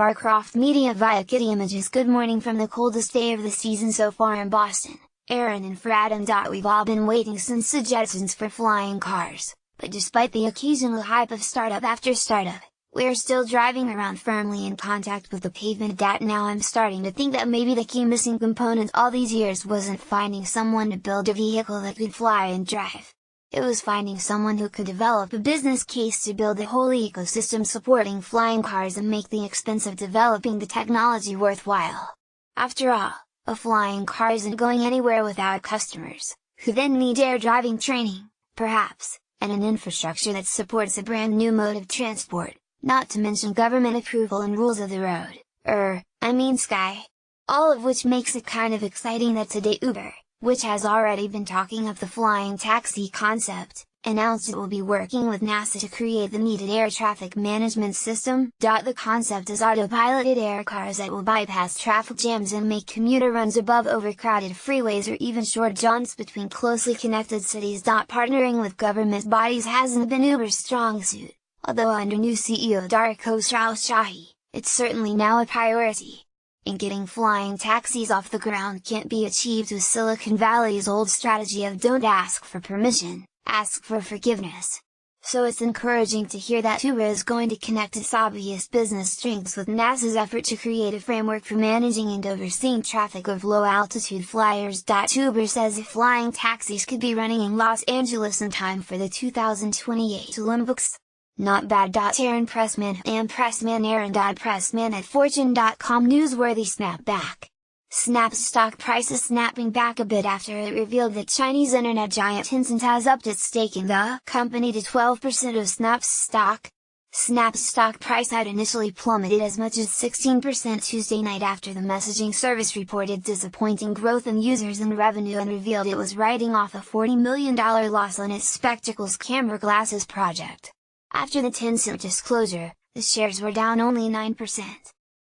Barcroft Media via Getty Images. Good morning from the coldest day of the season so far in Boston, Aaron and Fradham. We've all been waiting since the Jetsons for flying cars, but despite the occasional hype of startup after startup, we're still driving around firmly in contact with the pavement. Now I'm starting to think that maybe the key missing component all these years wasn't finding someone to build a vehicle that could fly and drive. It was finding someone who could develop a business case to build a whole ecosystem supporting flying cars and make the expense of developing the technology worthwhile. After all, a flying car isn't going anywhere without customers, who then need air driving training, perhaps, and an infrastructure that supports a brand new mode of transport, not to mention government approval and rules of the road, sky. All of which makes it kind of exciting that today Uber, which has already been talking up the flying taxi concept, announced it will be working with NASA to create the needed air traffic management system. The concept is autopiloted air cars that will bypass traffic jams and make commuter runs above overcrowded freeways or even short jaunts between closely connected cities. Partnering with government bodies hasn't been Uber's strong suit, although under new CEO Darko Shahi, it's certainly now a priority. And getting flying taxis off the ground can't be achieved with Silicon Valley's old strategy of don't ask for permission, ask for forgiveness. So it's encouraging to hear that Uber is going to connect its obvious business strengths with NASA's effort to create a framework for managing and overseeing traffic of low-altitude flyers. Uber says if flying taxis could be running in Los Angeles in time for the 2028 Olympics. Not bad. Aaron Pressman and Pressman Aaron. Pressman at Fortune.com. Newsworthy snapback. Snap's stock price is snapping back a bit after it revealed that Chinese internet giant Tencent has upped its stake in the company to 12% of Snap's stock. Snap's stock price had initially plummeted as much as 16% Tuesday night after the messaging service reported disappointing growth in users and revenue and revealed it was writing off a $40 million loss on its Spectacles camera glasses project. After the Tencent disclosure, the shares were down only 9%.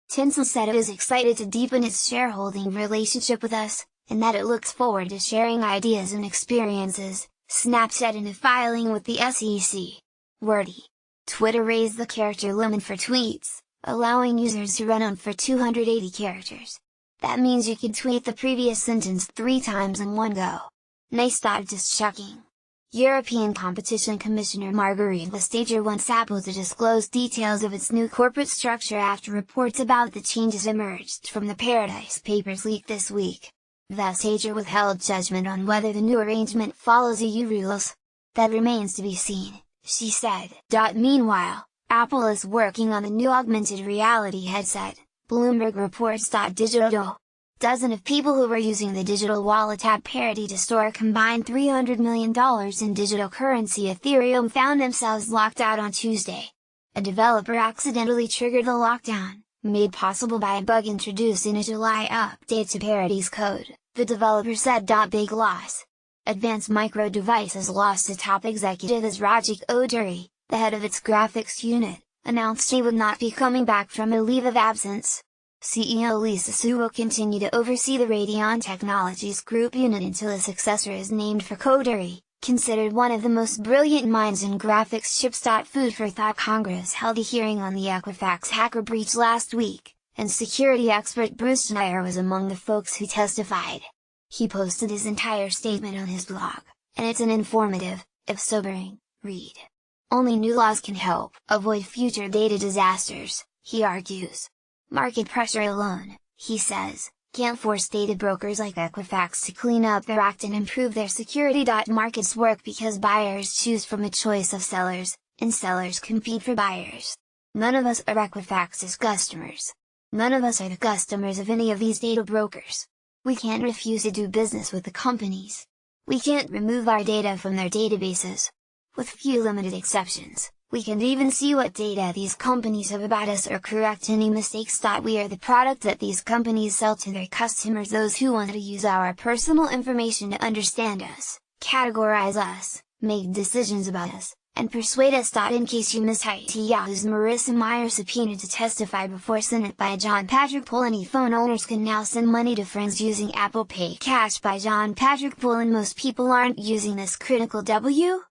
Tencent said it is excited to deepen its shareholding relationship with us, and that it looks forward to sharing ideas and experiences, Snap said in a filing with the SEC. Wordy. Twitter raised the character limit for tweets, allowing users to run on for 280 characters. That means you could tweet the previous sentence 3 times in one go. Nice. Just checking. European Competition Commissioner Margrethe Vestager wants Apple to disclose details of its new corporate structure after reports about the changes emerged from the Paradise Papers leak this week. Vestager withheld judgment on whether the new arrangement follows EU rules. That remains to be seen, she said. Meanwhile, Apple is working on a new augmented reality headset, Bloomberg reports. Digital. Dozens of people who were using the digital wallet app Parity to store a combined $300 million in digital currency Ethereum found themselves locked out on Tuesday. A developer accidentally triggered the lockdown, made possible by a bug introduced in a July update to Parity's code, the developer said. Big loss. Advanced Micro Devices lost a top executive as Rajiv Oduri, the head of its graphics unit, announced he would not be coming back from a leave of absence. CEO Lisa Su will continue to oversee the Radeon Technologies Group unit until a successor is named for Koduri, considered one of the most brilliant minds in graphics chips. Food for Thought. Congress held a hearing on the Equifax hacker breach last week, and security expert Bruce Schneier was among the folks who testified. He posted his entire statement on his blog, and it's an informative, if sobering, read. Only new laws can help avoid future data disasters, he argues. Market pressure alone, he says, can't force data brokers like Equifax to clean up their act and improve their security. Markets work because buyers choose from a choice of sellers, and sellers compete for buyers. None of us are Equifax's customers. None of us are the customers of any of these data brokers. We can't refuse to do business with the companies. We can't remove our data from their databases. With few limited exceptions, we can even see what data these companies have about us or correct any mistakes. We are the product that these companies sell to their customers, those who want to use our personal information to understand us, categorize us, make decisions about us, and persuade us. In case you missed it, Yahoo's Marissa Mayer subpoenaed to testify before Senate by John Patrick Poole. Phone owners can now send money to friends using Apple Pay Cash by John Patrick Poole, and most people aren't using this critical